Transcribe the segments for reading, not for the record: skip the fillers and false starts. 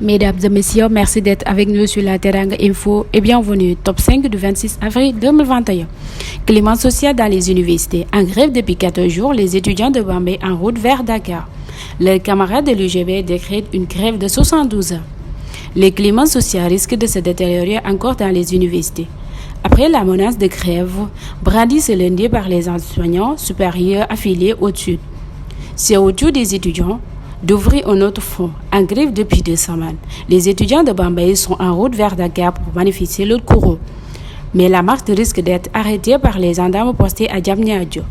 Mesdames et messieurs, merci d'être avec nous sur la Teranga Info et bienvenue. Top 5 du 26 avril 2021. Climat social dans les universités. En grève depuis 14 jours, les étudiants de Bambey en route vers Dakar. Leurs camarades de l'UGB décrètent une grève de 72 heures. Les climats sociaux risquent de se détériorer encore dans les universités. Après la menace de grève brandie ce lundi par les enseignants supérieurs affiliés au Sud, c'est au tour des étudiants d'ouvrir un autre front, en grève depuis 2 semaines. Les étudiants de Bambey sont en route vers Dakar pour manifester leur courroux. Mais la marche risque d'être arrêtée par les gendarmes postés à Diamniadio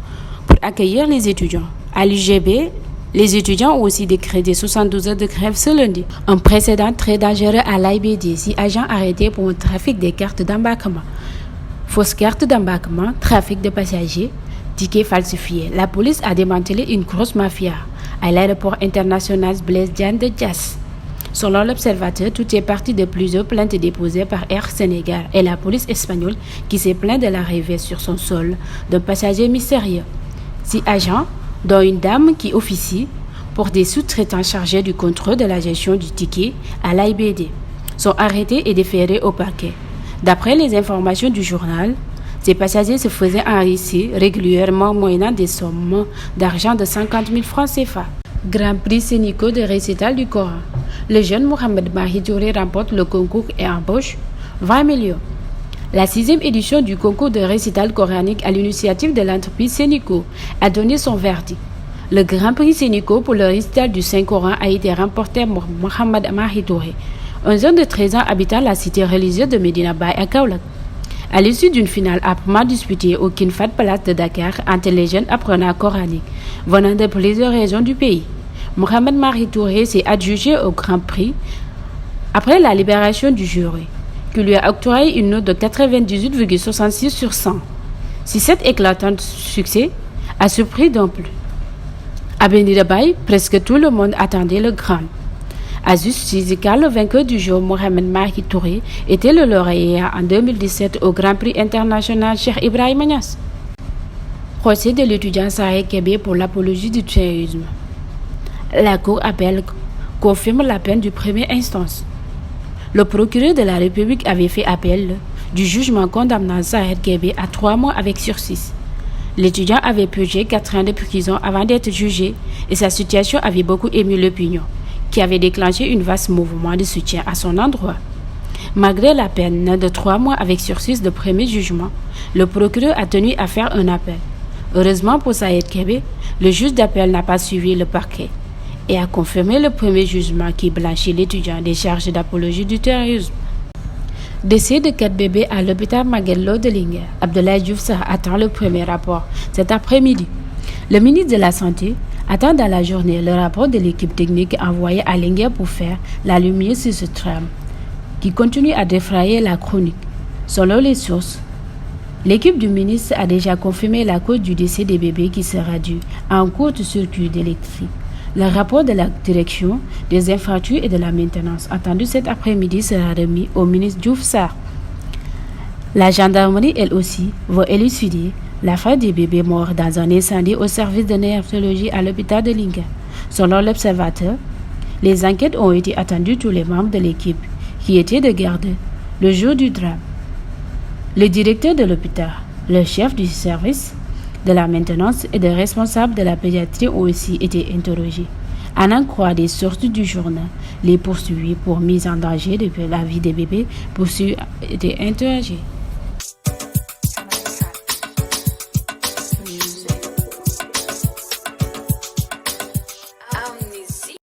pour accueillir les étudiants. À l'UGB, les étudiants ont aussi décrété 72 heures de grève ce lundi. Un précédent très dangereux à l'IBD, 6 agents arrêtés pour un trafic des cartes d'embarquement. Fausses cartes d'embarquement, trafic de passagers, tickets falsifiés. La police a démantelé une grosse mafia à l'aéroport international Blaise Diagne de Diass. Selon l'Observateur, tout est parti de plusieurs plaintes déposées par Air Sénégal et la police espagnole qui s'est plaint de l'arrivée sur son sol d'un passager mystérieux. 6 agents, dont une dame qui officie pour des sous-traitants chargés du contrôle de la gestion du ticket à l'IBD, sont arrêtés et déférés au parquet. D'après les informations du journal, ces passagers se faisaient enrichir régulièrement moyennant des sommes d'argent de 50 000 francs CFA. Grand prix Sénico de récital du Coran. Le jeune Mohamed Mahi Touré remporte le concours et embauche 20 millions. La 6e édition du concours de récital coranique à l'initiative de l'entreprise Sénico a donné son verdict. Le Grand prix Sénico pour le récital du Saint-Coran a été remporté par Mohamed Mahi Touré, un jeune de 13 ans habitant la cité religieuse de Medina Baye à Kaolack. À l'issue d'une finale âprement disputée au King Fahd Palace de Dakar entre les jeunes apprenants coraniques venant de plusieurs régions du pays, Mohamed Mahi Touré s'est adjugé au Grand Prix après la libération du jury, qui lui a octroyé une note de 98,66 sur 100. Si cet éclatant succès a surpris d'un plus. À Medina Baye, presque tout le monde attendait le grand. Aziz Sizika, le vainqueur du jour, Mohamed Mahi Touré, était le lauréat en 2017 au Grand Prix international Cheikh Ibrahima Niass. Procès de l'étudiant Saher Kébé pour l'apologie du terrorisme. La Cour appel confirme la peine du première instance. Le procureur de la République avait fait appel du jugement condamnant Saher Kébé à 3 mois avec sursis. L'étudiant avait purgé 4 ans de prison avant d'être jugé et sa situation avait beaucoup ému l'opinion, qui avait déclenché un vaste mouvement de soutien à son endroit. Malgré la peine de 3 mois avec sursis de premier jugement, le procureur a tenu à faire un appel. Heureusement pour Saher Kébé, le juge d'appel n'a pas suivi le parquet et a confirmé le premier jugement qui blanchit l'étudiant des charges d'apologie du terrorisme. Décès de 4 bébés à l'hôpital Magatte Lô de Linguère. Abdoulaye Diouf Sarr attend le premier rapport cet après-midi. Le ministre de la Santé attend dans la journée le rapport de l'équipe technique envoyée à Linguère pour faire la lumière sur ce drame qui continue à défrayer la chronique. Selon les sources, l'équipe du ministre a déjà confirmé la cause du décès des bébés qui sera dû à un court-circuit d'électricité. Le rapport de la direction des infrastructures et de la maintenance attendu cet après-midi sera remis au ministre Diouf Sarr. La gendarmerie, elle aussi, va élucider l'affaire des bébés morts dans un incendie au service de néonatologie à l'hôpital de Linguère. Selon l'Observateur, les enquêtes ont été attendues tous les membres de l'équipe qui étaient de garde le jour du drame. Le directeur de l'hôpital, le chef du service de la maintenance et des responsables de la pédiatrie ont aussi été interrogés. À en croire des sources du journal, les poursuivis pour mise en danger de la vie des bébés poursuivis étaient interrogés.